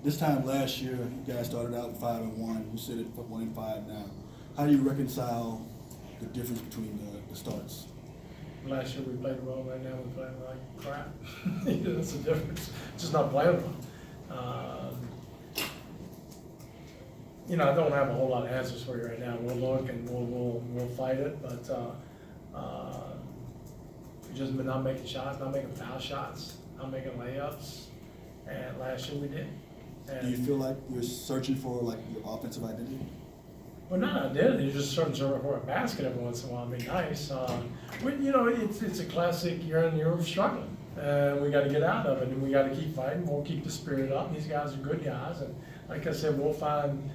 This time last year, you guys started out 5-1. You sit at 1-5 now. How do you reconcile the difference between the starts? Last year we played well, right now we're playing like crap. That's the difference, just not playing well. I don't have a whole lot of answers for you right now. We'll look and we'll fight it, but just not making shots, not making foul shots, not making layups, and last year we did. And Do you feel like you're searching for like your offensive identity? well, not identity, you're just searching for a basket every once in a while, it'd be nice. It's a classic you're struggling, and we gotta get out of it, and we gotta keep fighting, we'll keep the spirit up, these guys are good guys, and like I said, we'll find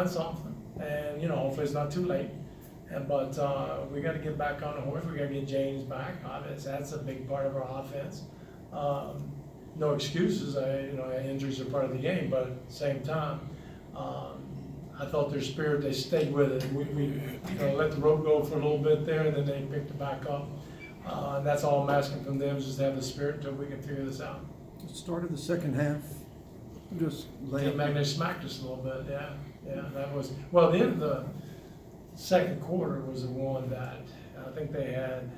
something, and, hopefully it's not too late. But we gotta get back on the horse, we gotta get James back, obviously, that's a big part of our offense. No excuses, injuries are part of the game, but at the same time, I thought their spirit, they stayed with it. We let the rope go for a little bit there, and then they picked it back up. And that's all I'm asking from them, is just to have the spirit until we can figure this out. The start of the second half, just Came back and they smacked us a little bit, yeah, that was, well, the end of the second quarter was the one that, I think they had,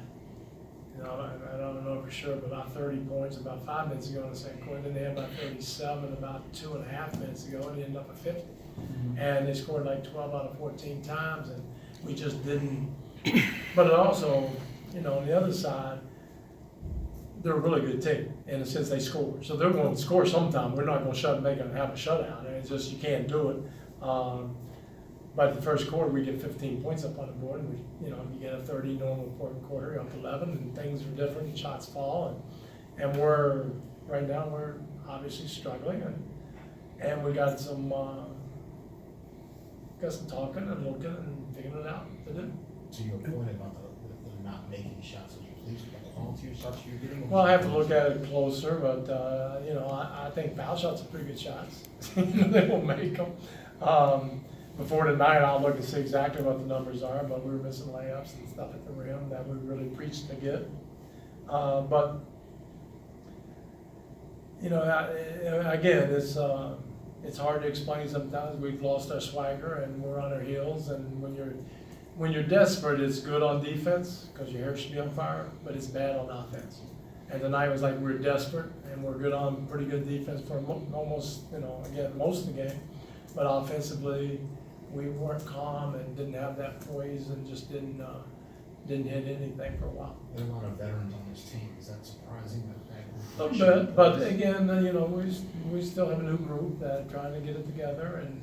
I don't know for sure, but about 30 points about 5 minutes ago in the second quarter, then they had about 37 about 2.5 minutes ago, and they ended up at 50. And they scored like 12 out of 14 times, and we just didn't. But it also, on the other side, they're a really good team in the sense they score. So they're going to score sometime. We're not going to have a shutout. It's just you can't do it. But the first quarter, we get 15 points up on the board, and you get a 30 normal fourth quarter, up 11, and things are different, and shots fall, and right now we're obviously struggling, and we got some talking and looking and figuring it out to do. To your point about the not making shots, would you please about the volunteer shots you're getting? Well, I have to look at it closer, but I think foul shots are pretty good shots. They will make them. Before tonight, I'll look and see exactly what the numbers are, but we were missing layups and stuff at the rim that we really preached to get. But again, it's hard to explain sometimes. We've lost our swagger and we're on our heels, and when you're desperate, it's good on defense because your hair should be on fire, but it's bad on offense. And tonight was like we were desperate, and we're good on pretty good defense for almost, again, most of the game. But offensively, we weren't calm and didn't have that poise, and just didn't hit anything for a while. There are a lot of veterans on this team. Is that surprising A little bit, but again, we still have a new group that are trying to get it together, and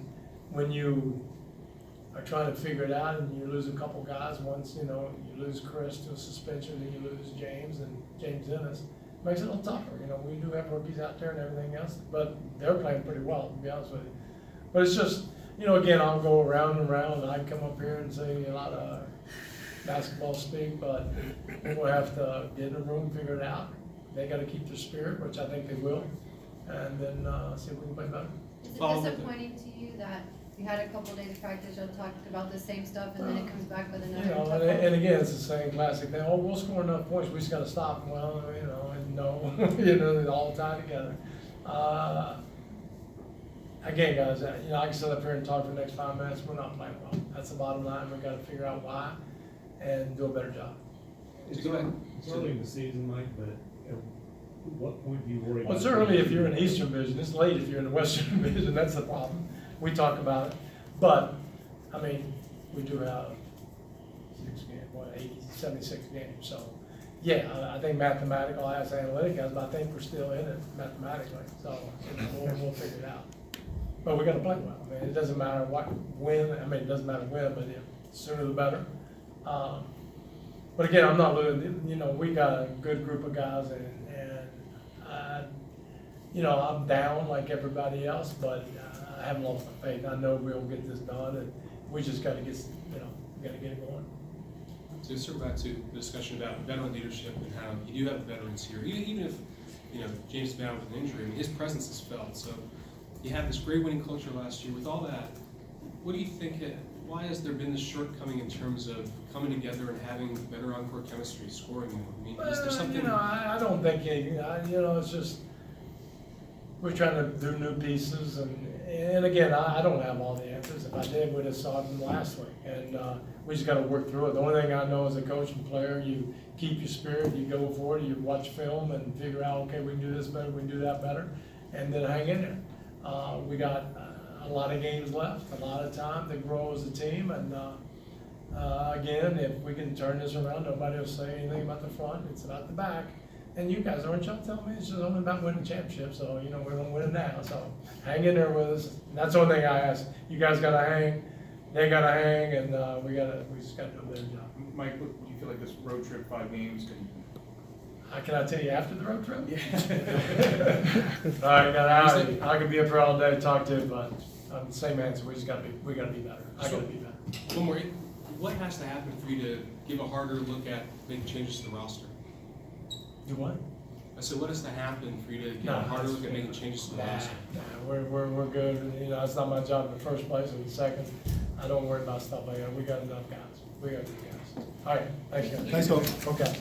when you are trying to figure it out and you lose a couple guys, once, you lose Chris to a suspension, then you lose James and James Ennis, makes it a little tougher. We do have rookies out there and everything else, but they're playing pretty well, to be honest with you. But it's just, again, I'll go around and around, and I come up here and say a lot of basketball speak, but we'll have to get in a room, figure it out. They got to keep their spirit, which I think they will, and then see if we can play better. Is it disappointing to you that you had a couple days of practice, you'll talk about the same stuff, and then it comes back with another tough one? And again, it's the same classic thing. Oh, we'll score enough points. We just got to stop them. Well, and no, all the time together. Again, guys, I can sit up here and talk for the next 5 minutes. We're not playing well. That's the bottom line. We've got to figure out why and do a better job. It's early in the season, Mike, but at what point do you worry about? Well, it's early if you're in the Eastern Division. It's late if you're in the Western Division. That's the problem. We talk about it. But, we do have 76 games. So, yeah, I think mathematically, I ask analytic guys, but I think we're still in it mathematically. So, we'll figure it out. But we got to play well. It doesn't matter when. It doesn't matter when, but the sooner the better. But again, I'm not losing. We got a good group of guys, and I'm down like everybody else, but I haven't lost my faith. I know we'll get this done, and we just got to get it going. To circle back to the discussion about veteran leadership and how you do have veterans here, even if James is bound with an injury, his presence is felt. So you had this great winning culture last year. With all that, what do you think? Why has there been this shortcoming in terms of coming together and having better on-court chemistry, scoring more? Is there something? I don't think it's just we're trying to do new pieces, and again, I don't have all the answers. If I did, we'd have saw them last week, and we just gotta work through it. The only thing I know as a coach and player, you keep your spirit, you go for it, you watch film and figure out, okay, we can do this better, we can do that better, and then hang in there. We got a lot of games left, a lot of time to grow as a team, and again, if we can turn this around, nobody will say anything about the front, it's about the back. And you guys, aren't y'all telling me it's just only about winning championships, so, you know, we're gonna win it now, so hang in there with us. And that's the only thing I ask, you guys gotta hang, they gotta hang, and we just gotta do a better job. Mike, do you feel like this road trip, 5 games, can? How can I tell you after the road trip? Yeah. All right, I could be up here all day, talk to you, but same answer, we gotta be better. I gotta be better. One more, what has to happen for you to give a harder look at making changes to the roster? Do what? I said, what has to happen for you to give No, a harder look at making changes to the roster? We're good, you know, it's not my job in the first place, in the second, I don't worry about stuff like that, we got enough guys, we got good guys. All right, thanks guys. Thanks, Coach. Okay.